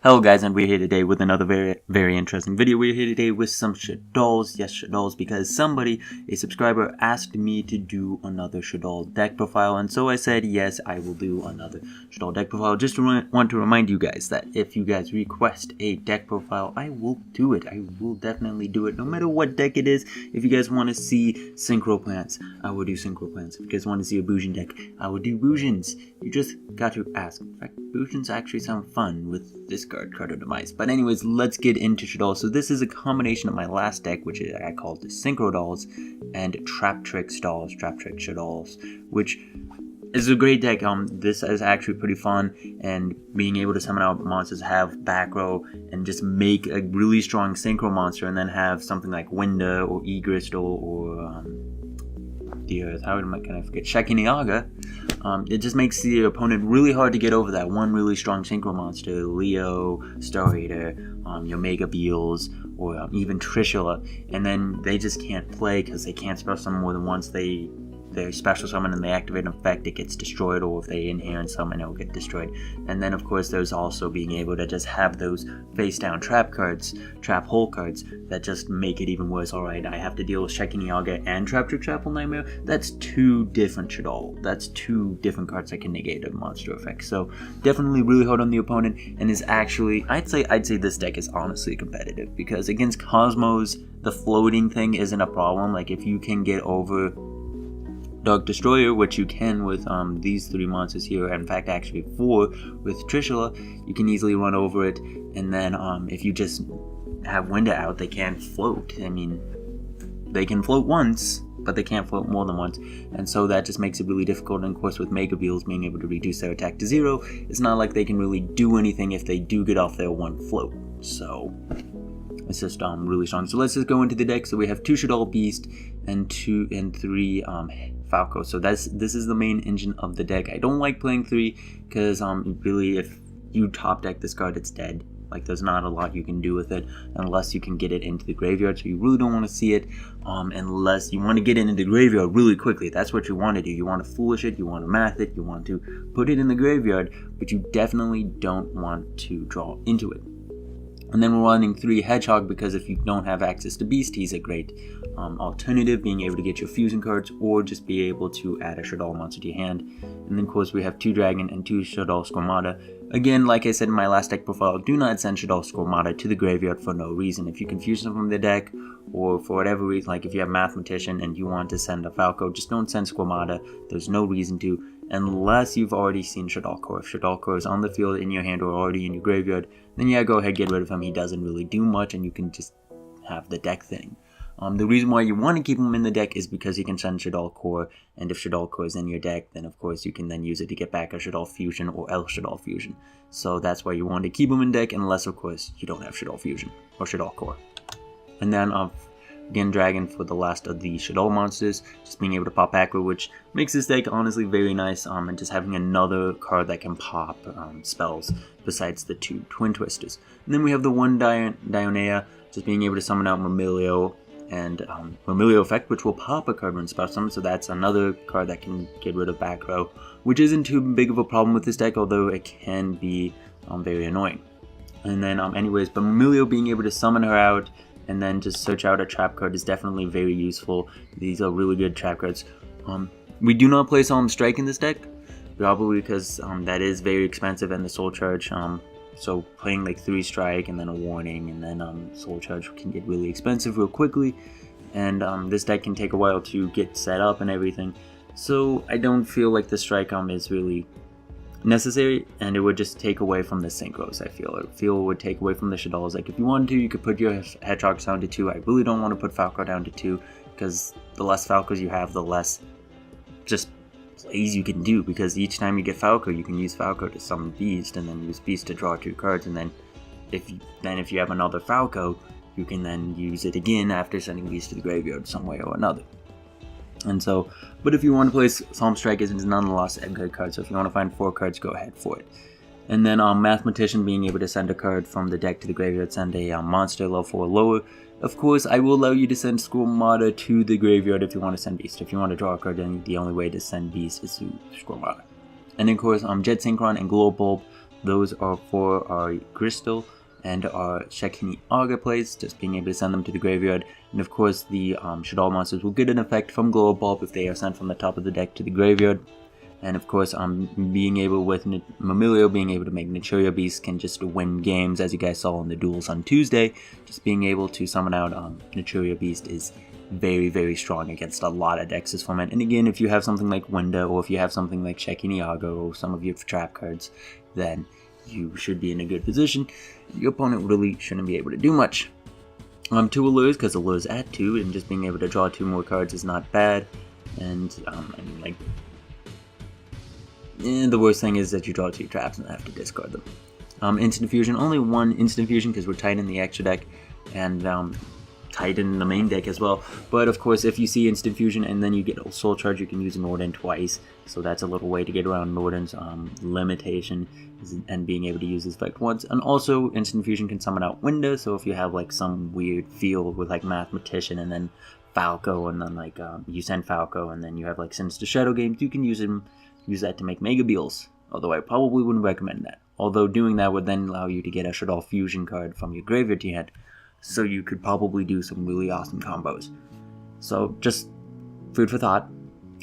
Hello guys, and we're here today with another very interesting video. We're here today with some shadolls, yes shadolls, because somebody, a subscriber, asked me to do another shaddoll deck profile, and so I said yes, I will do another shaddoll deck profile. Just want to remind you guys that if you guys request a deck profile, I will do it. I will definitely do it, no matter what deck it is. If you guys want to see synchro plants, I will do synchro plants. If you guys want to see a Bujin deck, I will do Bujins. You just got to ask. In fact, Bujins actually sound fun with this card of demise. But anyways, let's get into shaddoll. So this is a combination of my last deck, which I called the synchro dolls, and Traptrix dolls, Traptrix shadolls, which is a great deck. This is actually pretty fun, and being able to summon out monsters, have back row, and just make a really strong synchro monster, and then have something like Winda or Egristol or can I forget? Shekiniaga. It just makes the opponent really hard to get over that one really strong synchro monster, Leo, Star Eater, your Mega Beals, or even Trishula, and then they just can't play because they can't special summon more than once. They special summon and they activate an effect, it gets destroyed, or if they inherent summon, it will get destroyed. And then of course there's also being able to just have those face down trap cards, trap hole cards, that just make it even worse. Alright, I have to deal with Shekiniaga and Traptrix Trapple Nightmare. That's two different shaddoll. That's two different cards that can negate a monster effect. So definitely really hard on the opponent, and is actually, I'd say this deck is honestly competitive, because against Cosmos, the floating thing isn't a problem. Like if you can get over Dark Destroyer, which you can with these three monsters here, in fact actually four with Trishula, you can easily run over it. And then if you just have Winda out, they can't float. I mean, they can float once, but they can't float more than once, and so that just makes it really difficult. And of course with Mega Beals being able to reduce their attack to 0, it's not like they can really do anything if they do get off their one float. So it's just really strong. So let's just go into the deck. So we have 2 Shaddoll Beast and 2 and 3 Falco. So this is the main engine of the deck. I don't like playing 3 because really, if you top deck this card, it's dead. Like there's not a lot you can do with it unless you can get it into the graveyard. So you really don't want to see it unless you want to get it into the graveyard really quickly. That's what you want to do. You want to foolish it, you want to math it, you want to put it in the graveyard, but you definitely don't want to draw into it. And then we're running 3 Hedgehog, because if you don't have access to Beast, he's a great alternative, being able to get your fusion cards, or just be able to add a shaddoll monster to your hand. And then of course we have 2 Dragon and 2 Shaddoll Squamata. Again, like I said in my last deck profile, do not send Shaddoll Squamata to the graveyard for no reason. If you can fusion them from the deck, or for whatever reason, like if you have Mathematician and you want to send a Falco, just don't send Squamata. There's no reason to, unless you've already seen Shaddoll Core. If Shaddoll Core is on the field in your hand or already in your graveyard, then yeah, go ahead, get rid of him. He doesn't really do much, and you can just have the deck thing. The reason why you want to keep him in the deck is because you can send Shaddoll Core, and if Shaddoll Core is in your deck, then of course you can then use it to get back a Shaddoll Fusion or El Shaddoll Fusion. So that's why you want to keep him in deck, unless of course you don't have Shaddoll Fusion or Shaddoll Core. And then again, Dragon for the last of the Shaddoll monsters, just being able to pop Acro, which makes this deck honestly very nice, and just having another card that can pop spells besides the 2 Twin Twisters. And then we have the 1 Dionea, just being able to summon out Myrmilio and Myrmilio effect, which will pop a card when special summon, so that's another card that can get rid of back row, which isn't too big of a problem with this deck, although it can be very annoying. And then anyways, but Myrmilio being able to summon her out and then just search out a trap card is definitely very useful. These are really good trap cards. We do not play Solemn Strike in this deck, probably because that is very expensive, and the Soul Charge. So playing like 3 strike and then a warning and then Soul Charge can get really expensive real quickly, and this deck can take a while to get set up and everything. So I don't feel like the strike is really necessary, and it would just take away from the synchros. I feel it would take away from the shadolls. Like if you wanted to, you could put your Hedgehogs down to 2. I really don't want to put Falco down to 2, because the less Falcos you have, the less just plays you can do, because each time you get Falco, you can use Falco to summon Beast, and then use Beast to draw 2 cards, and then if you have another Falco, you can then use it again after sending Beast to the graveyard some way or another. And so, but if you want to play Solemn Strike, it's nonetheless a good card, so if you want to find 4 cards, go ahead for it. And then Mathematician being able to send a card from the deck to the graveyard, send a monster level 4 lower. Of course, I will allow you to send Squamata to the graveyard if you want to send Beast. If you want to draw a card, then the only way to send Beast is to Squamata. And then of course, Jet Synchron and Glow Bulb those are for our crystal and our Shekini Auger plays, just being able to send them to the graveyard. And of course the shaddoll monsters will get an effect from Glow Bulb if they are sent from the top of the deck to the graveyard. And of course, being able with Mamilio being able to make Naturia Beast can just win games, as you guys saw in the duels on Tuesday. Just being able to summon out Naturia Beast is very, very strong against a lot of decks this format. And again, if you have something like Winda, or if you have something like Shekini Auger, or some of your trap cards, then you should be in a good position. Your opponent really shouldn't be able to do much. 2 allures, because allures at 2, and just being able to draw 2 more cards is not bad. And I mean, like, the worst thing is that you draw 2 traps and have to discard them. Instant Fusion, only 1 Instant Fusion because we're tight in the extra deck, and tight in the main deck as well. But of course, if you see Instant Fusion and then you get a Soul Charge, you can use Norden twice. So that's a little way to get around Norden's limitation and being able to use this effect once. And also, Instant Fusion can summon out Winda, so if you have like some weird field with like Mathematician and then Falco, and then like you send Falco and then you have like Sinister Shadow Games, you can use that to make Mega Beals, although I probably wouldn't recommend that. Although doing that would then allow you to get a Shaddoll Fusion card from your graveyard to your hand, so you could probably do some really awesome combos. So just food for thought.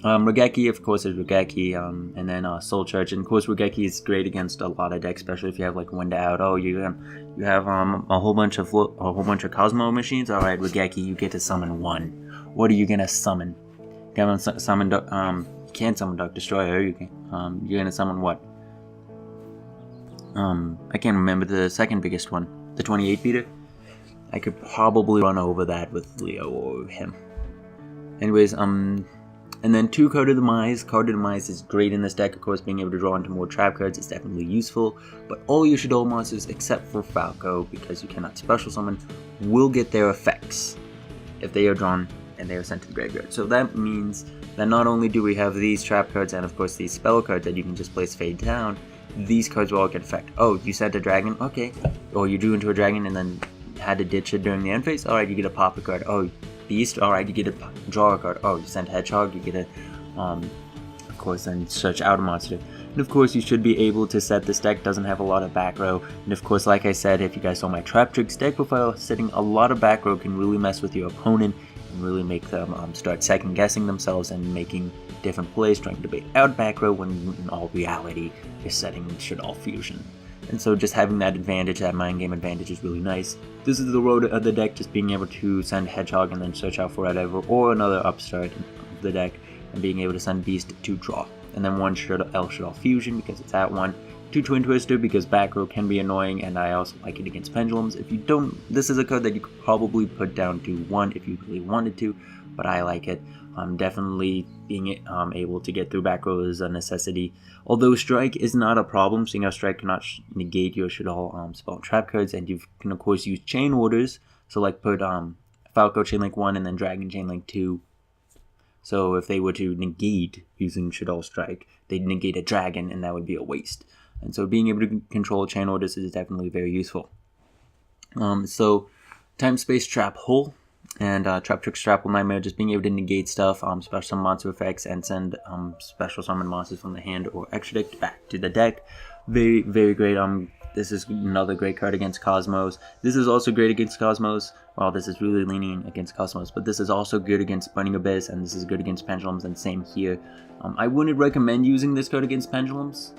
Regeki, of course, is Regeki, and then Soul Charge. And of course, Regeki is great against a lot of decks, especially if you have like Winda out. Oh, you have a whole bunch of Cosmo machines. All right, Regeki, you get to summon 1. What are you gonna summon? You can summon Dark Destroyer. You can, you're gonna summon what? I can't remember the second biggest one. The 28 beater. I could probably run over that with Leo or him. Anyways, and then 2 Card of Demise. Card of Demise is great in this deck. Of course, being able to draw into more trap cards is definitely useful. But all your Shaddoll monsters, except for Falco, because you cannot special summon, will get their effects if they are drawn and they are sent to the graveyard. So that means that not only do we have these trap cards and of course these spell cards that you can just place fade down, these cards will all get effect. Oh, you sent a dragon? Okay. Or you drew into a dragon and then had to ditch it during the end phase? Alright, you get a pop a card. Oh, beast? Alright, you get a draw a card. Oh, you sent hedgehog? You get a, of course, then search out a monster. And of course, you should be able to set this deck. Doesn't have a lot of back row. And of course, like I said, if you guys saw my Traptrix deck profile, setting a lot of back row can really mess with your opponent and really make them start second guessing themselves and making different plays, trying to bait out back row when in all reality you're setting Shaddoll Fusion. And so just having that advantage, that mind game advantage, is really nice. This is the road of the deck, just being able to send Hedgehog and then search out for whatever, or another upstart of the deck, and being able to send Beast to draw. And then 1 Shaddoll Fusion because it's at 1. 2 Twin Twister because back row can be annoying, and I also like it against Pendulums. If you don't, this is a card that you could probably put down to 1 if you really wanted to, but I like it. Definitely being able to get through back row is a necessity. Although Strike is not a problem, seeing how Strike cannot negate your Shaddoll spell trap cards, and you can of course use chain orders. So like put Falco Chainlink 1 and then Dragon Chainlink 2. So if they were to negate using Shaddoll Strike, they'd negate a dragon, and that would be a waste. And so being able to control chain orders is definitely very useful. So Time Space Trap Hole and Traptrix Trapple Nightmare, just being able to negate stuff, special summon monster effects, and send special summon monsters from the hand or extra deck back to the deck. Very, very great. This is another great card against Cosmos. This is also great against Cosmos. Well, this is really leaning against Cosmos, but this is also good against Burning Abyss, and this is good against Pendulums, and same here. I wouldn't recommend using this card against Pendulums.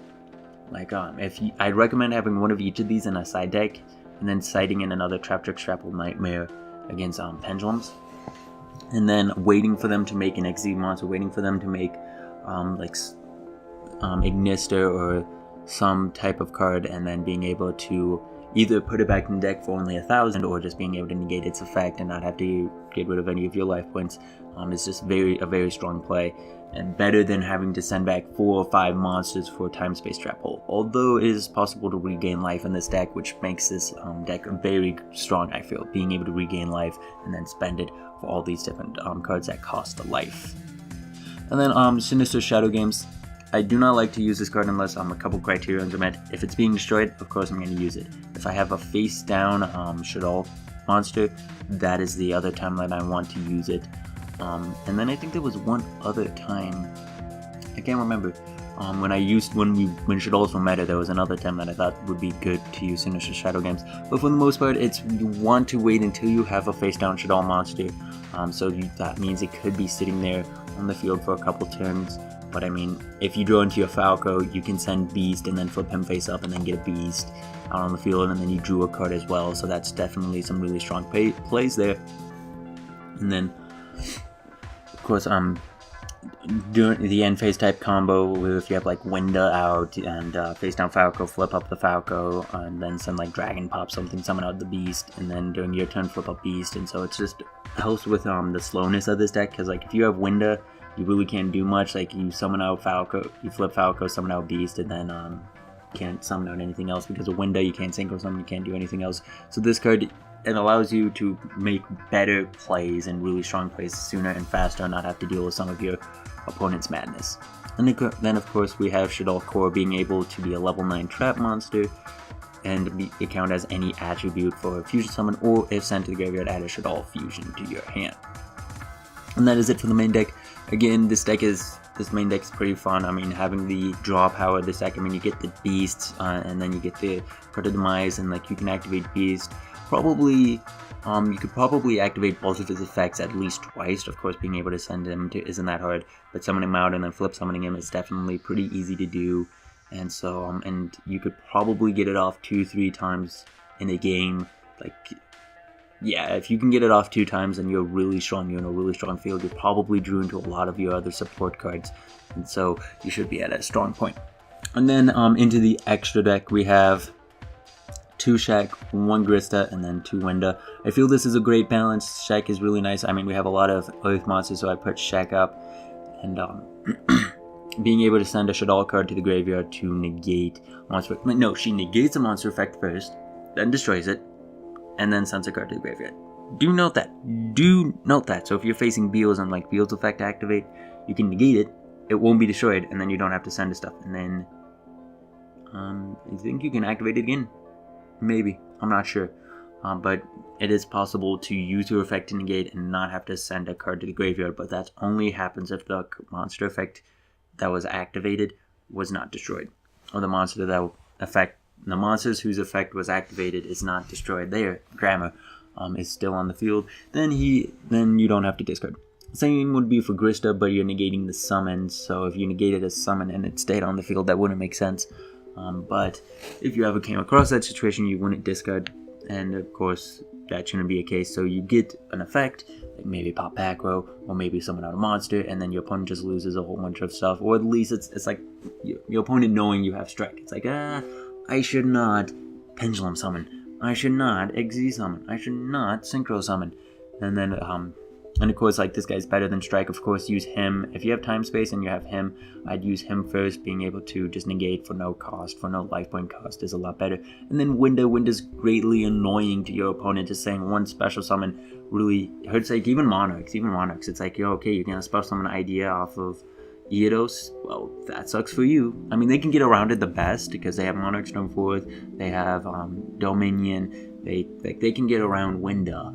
Like, I'd recommend having one of each of these in a side deck, and then siding in another Traptrix Trapple Nightmare against Pendulums, and then waiting for them to make an XZ monster, waiting for them to make Ignister or some type of card, and then being able to either put it back in the deck for only 1,000, or just being able to negate its effect and not have to get rid of any of your life points. It's just a very strong play, and better than having to send back 4 or 5 monsters for Time Space Trap Hole. Although it is possible to regain life in this deck, which makes this deck very strong, I feel, being able to regain life and then spend it for all these different cards that cost a life. And then Sinister Shadow Games. I do not like to use this card unless a couple criteria are met. If it's being destroyed, of course I'm going to use it. If I have a face down Shaddoll monster, that is the other time that I want to use it. And then I think there was one other time, I can't remember. When shadolls were meta, there was another term that I thought would be good to use in the shadow games. But for the most part, you want to wait until you have a face down shadoll monster. That means it could be sitting there on the field for a couple turns. But I mean, if you draw into your Falco, you can send Beast and then flip him face up and then get a Beast out on the field, and then you drew a card as well. So that's definitely some really strong plays there. And then, of course, during the end phase type combo, if you have like Winda out and face down Falco, flip up the Falco, and then send like Dragon Pop something, summon out the Beast, and then during your turn flip up Beast, and so it just helps with the slowness of this deck, because like if you have Winda, you really can't do much. Like you summon out Falco, you flip Falco, summon out Beast, and then can't summon out anything else because of Winda. You can't synchro summon, you can't do anything else. So this card, it allows you to make better plays and really strong plays sooner and faster, and not have to deal with some of your opponent's madness. And then of course we have Shaddoll Core being able to be a level 9 trap monster, and it count as any attribute for a fusion summon, or if sent to the graveyard, add a Shaddoll fusion to your hand. And that is it for the main deck. Again, this main deck is pretty fun. I mean, having the draw power of this deck, I mean, you get the Beasts, and then you get the card of Demise, and like you can activate Beast. You could probably activate both of his effects at least twice. Of course, being able to send him isn't that hard, but summoning him out and then flip summoning him is definitely pretty easy to do. And so, and you could probably get it off 2-3 times in a game. Like, yeah, if you can get it off 2 times and you're really strong, you're in a really strong field, you probably drew into a lot of your other support cards, and so you should be at a strong point. And then into the extra deck, we have 2 Shack, 1 Grista, and then 2 Winda. I feel this is a great balance. Shack is really nice. I mean, we have a lot of Earth monsters, so I put Shack up, and being able to send a Shaddoll card to the graveyard to negate monster. No, she negates a monster effect first, then destroys it, and then sends a card to the graveyard. Do note that. So if you're facing Beals and like Beals effect activate, you can negate it. It won't be destroyed, and then you don't have to send the stuff. And then I think you can activate it again. Maybe, I'm not sure. But it is possible to use your effect to negate and not have to send a card to the graveyard. But that only happens if the monster effect that was activated was not destroyed, or the monsters whose effect was activated is not destroyed. Their grammar is still on the field. Then you don't have to discard. Same would be for Grista, but you're negating the summon. So if you negated a summon and it stayed on the field, that wouldn't make sense. But if you ever came across that situation, you wouldn't discard, and of course that shouldn't be a case. So you get an effect, like maybe pop back row, or maybe summon out a monster, and then your opponent just loses a whole bunch of stuff, or at least it's like your opponent knowing you have strike. It's like, I should not pendulum summon, I should not XZ summon, I should not synchro summon, and then and of course, like, this guy's better than strike. Of course, use him. If you have time space and you have him, I'd use him first. Being able to just negate for no cost, for no life point cost, is a lot better. And then Winda's greatly annoying to your opponent. Just saying one special summon really hurts. Like, even Monarchs. It's like, yo, okay, you're gonna special summon an idea off of Eidos. Well, that sucks for you. I mean, they can get around it the best because they have Monarch Stormforth, they have Dominion. They can get around Winda.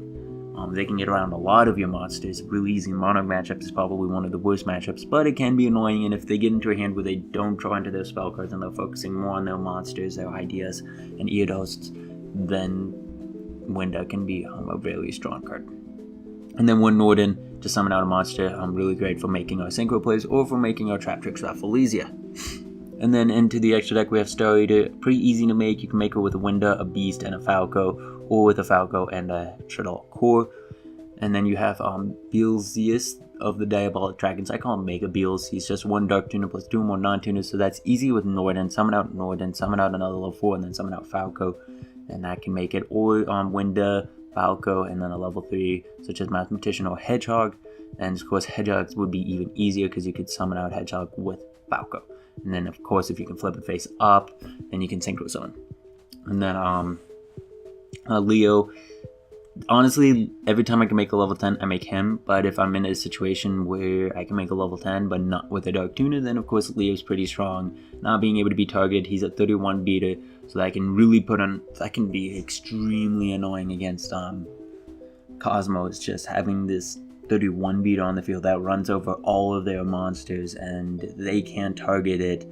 They can get around a lot of your monsters. Really easy. Monarch matchup is probably one of the worst matchups, but it can be annoying, and if they get into a hand where they don't draw into their spell cards and they're focusing more on their monsters, their ideas, and Eidos, then Winda can be a very strong card. And then one Norden to summon out a monster, really great for making our synchro plays or for making our Traptrix raffle easier. And then into the extra deck we have Star Eater, pretty easy to make. You can make her with a Winda, a Beast, and a Falco, or with a Falco and a Shaddoll Core. And then you have Beelzeus of the Diabolic Dragons. I call him Mega Beels. He's just 1 Dark Tuner plus 2 more non-tuners, so that's easy with Norden. Summon out Norden, summon out another level 4, and then summon out Falco, and that can make it. Or Winda, Falco, and then a level 3, such as Mathematician or Hedgehog. And of course, Hedgehogs would be even easier because you could summon out Hedgehog with Falco. And then, of course, if you can flip it face up, then you can synchro summon. And then Leo. Honestly, every time I can make a level 10, I make him. But if I'm in a situation where I can make a level 10, but not with a Dark Tuner, then of course Leo's pretty strong. Not being able to be targeted, he's a 31 beater, so that can really that can be extremely annoying against Cosmos. Just having this 31 beater on the field that runs over all of their monsters, and they can't target it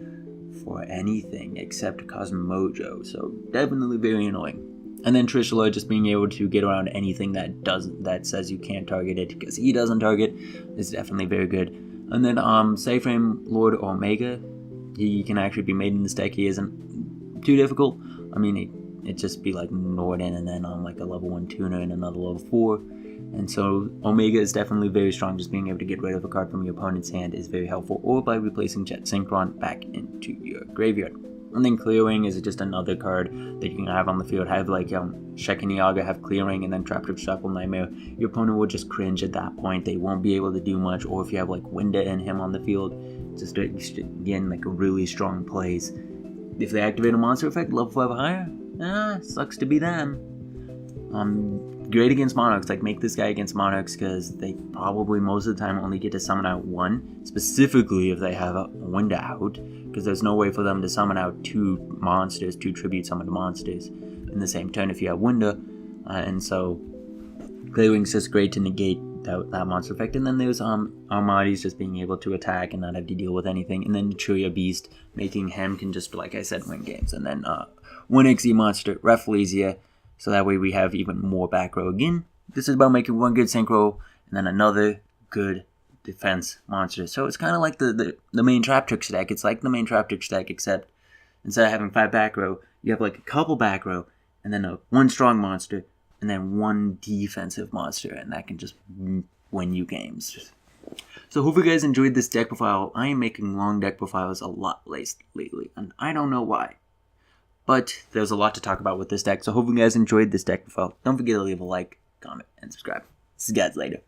for anything except Cosmojo, so definitely very annoying. And then Trishula just being able to get around anything that says you can't target it because he doesn't target is definitely very good. And then Sayframe Lord Omega, he can actually be made in this deck. He isn't too difficult. I mean, it'd just be like Norden and then like a level 1 tuner and another level 4. And so Omega is definitely very strong. Just being able to get rid of a card from your opponent's hand is very helpful, or by replacing Jet Synchron back into your graveyard. And then Clearing is just another card that you can have on the field. Have like Shekiniaga have Clearing and then Traptrix Shuffle Nightmare. Your opponent will just cringe at that point. They won't be able to do much. Or if you have like Winda and him on the field, just again like a really strong plays. If they activate a monster effect level 5 or higher, sucks to be them. Great against Monarchs. Like, make this guy against Monarchs because they probably most of the time only get to summon out one, specifically if they have a Winda out, because there's no way for them to summon out 2 monsters, 2 tribute summoned monsters in the same turn if you have Winda. And so Clearing's just great to negate that monster effect. And then there's Armades just being able to attack and not have to deal with anything. And then Chuya Beast, making him can just, like I said, win games. And then 1 XE monster, Rafflesia. So that way we have even more back row again. This is about making 1 good synchro and then another good defense monster. So it's kind of like the main Traptrix deck. It's like the main Traptrix deck, except instead of having 5 back row, you have like a couple back row and then 1 strong monster and then 1 defensive monster, and that can just win you games. So hopefully you guys enjoyed this deck profile. I am making long deck profiles a lot lately, and I don't know why. But there's a lot to talk about with this deck, so hopefully you guys enjoyed this deck profile. Don't forget to leave a like, comment, and subscribe. See you guys later.